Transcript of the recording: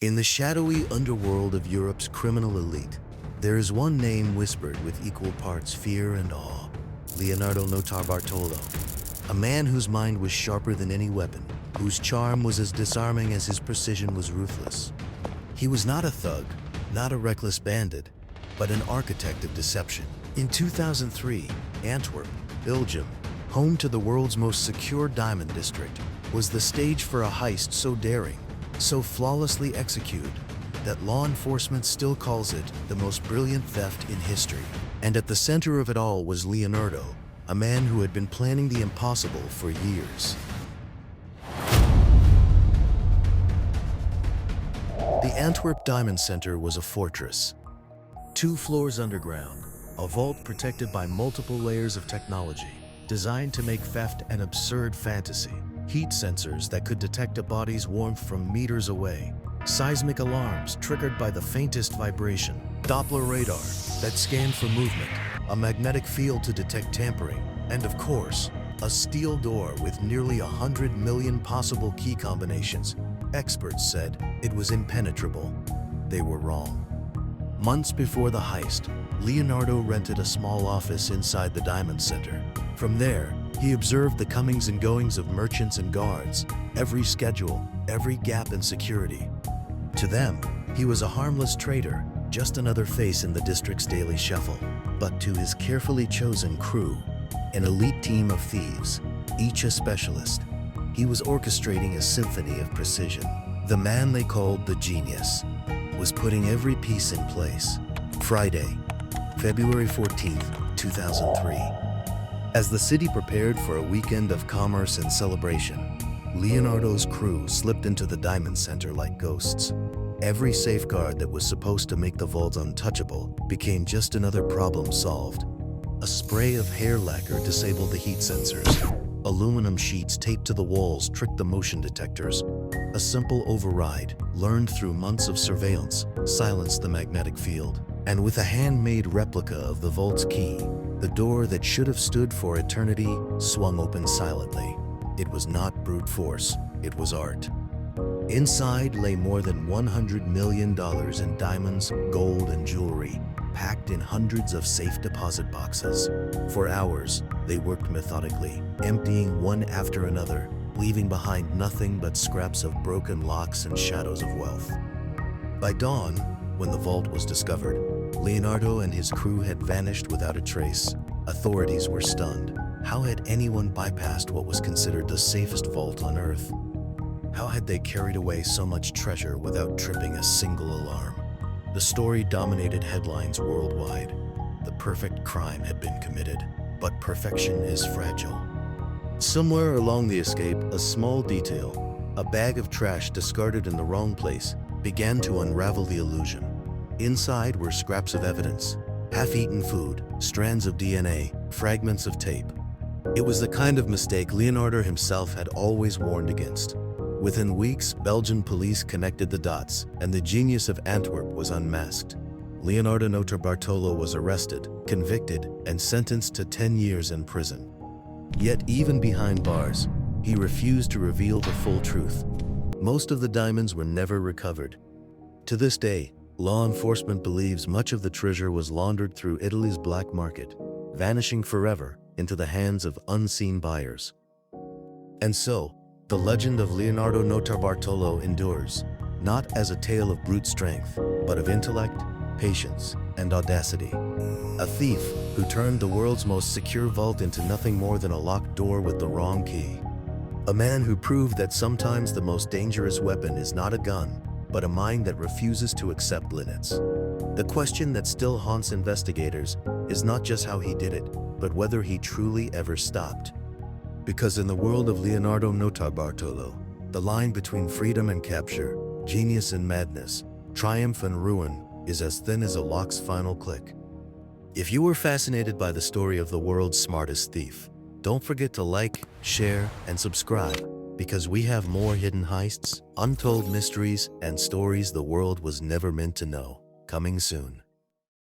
In the shadowy underworld of Europe's criminal elite, there is one name whispered with equal parts fear and awe: Leonardo Notarbartolo. A man whose mind was sharper than any weapon, whose charm was as disarming as his precision was ruthless. He was not a thug, not a reckless bandit, but an architect of deception. In 2003, Antwerp, Belgium, home to the world's most secure diamond district, was the stage for a heist so daring, so flawlessly executed, that law enforcement still calls it the most brilliant theft in history. And at the center of it all was Leonardo, a man who had been planning the impossible for years. The Antwerp Diamond Center was a fortress. 2 floors underground, a vault protected by multiple layers of technology, designed to make theft an absurd fantasy. Heat sensors that could detect a body's warmth from meters away, seismic alarms triggered by the faintest vibration, Doppler radar that scanned for movement, a magnetic field to detect tampering, and of course, a steel door with nearly 100 million possible key combinations. Experts said it was impenetrable. They were wrong. Months before the heist, Leonardo rented a small office inside the Diamond Center. From there, he observed the comings and goings of merchants and guards, every schedule, every gap in security. To them, he was a harmless trader, just another face in the district's daily shuffle. But to his carefully chosen crew, an elite team of thieves, each a specialist, he was orchestrating a symphony of precision. The man they called the Genius was putting every piece in place. Friday, February 14th, 2003. As the city prepared for a weekend of commerce and celebration, Leonardo's crew slipped into the Diamond Center like ghosts. Every safeguard that was supposed to make the vault untouchable became just another problem solved. A spray of hair lacquer disabled the heat sensors. Aluminum sheets taped to the walls tricked the motion detectors. A simple override, learned through months of surveillance, silenced the magnetic field. And with a handmade replica of the vault's key, the door that should have stood for eternity swung open silently. It was not brute force, it was art. Inside lay more than $100 million in diamonds, gold, and jewelry, packed in hundreds of safe deposit boxes. For hours, they worked methodically, emptying one after another, leaving behind nothing but scraps of broken locks and shadows of wealth. By dawn, when the vault was discovered, Leonardo and his crew had vanished without a trace. Authorities were stunned. How had anyone bypassed what was considered the safest vault on Earth? How had they carried away so much treasure without tripping a single alarm? The story dominated headlines worldwide. The perfect crime had been committed, but perfection is fragile. Somewhere along the escape, a small detail, a bag of trash discarded in the wrong place, began to unravel the illusion. Inside were scraps of evidence, half-eaten food, strands of DNA, fragments of tape. It was the kind of mistake Leonardo himself had always warned against. Within weeks, Belgian police connected the dots, and the genius of Antwerp was unmasked. Leonardo Notarbartolo was arrested, convicted, and sentenced to 10 years in prison. Yet even behind bars, he refused to reveal the full truth. Most of the diamonds were never recovered. To this day, law enforcement believes much of the treasure was laundered through Italy's black market, vanishing forever into the hands of unseen buyers. And so, the legend of Leonardo Notarbartolo endures, not as a tale of brute strength, but of intellect, patience, and audacity. A thief who turned the world's most secure vault into nothing more than a locked door with the wrong key. A man who proved that sometimes the most dangerous weapon is not a gun, but a mind that refuses to accept limits. The question that still haunts investigators is not just how he did it, but whether he truly ever stopped. Because in the world of Leonardo Notarbartolo, the line between freedom and capture, genius and madness, triumph and ruin is as thin as a lock's final click. If you were fascinated by the story of the world's smartest thief, don't forget to like, share, and subscribe, because we have more hidden heists, untold mysteries, and stories the world was never meant to know, coming soon.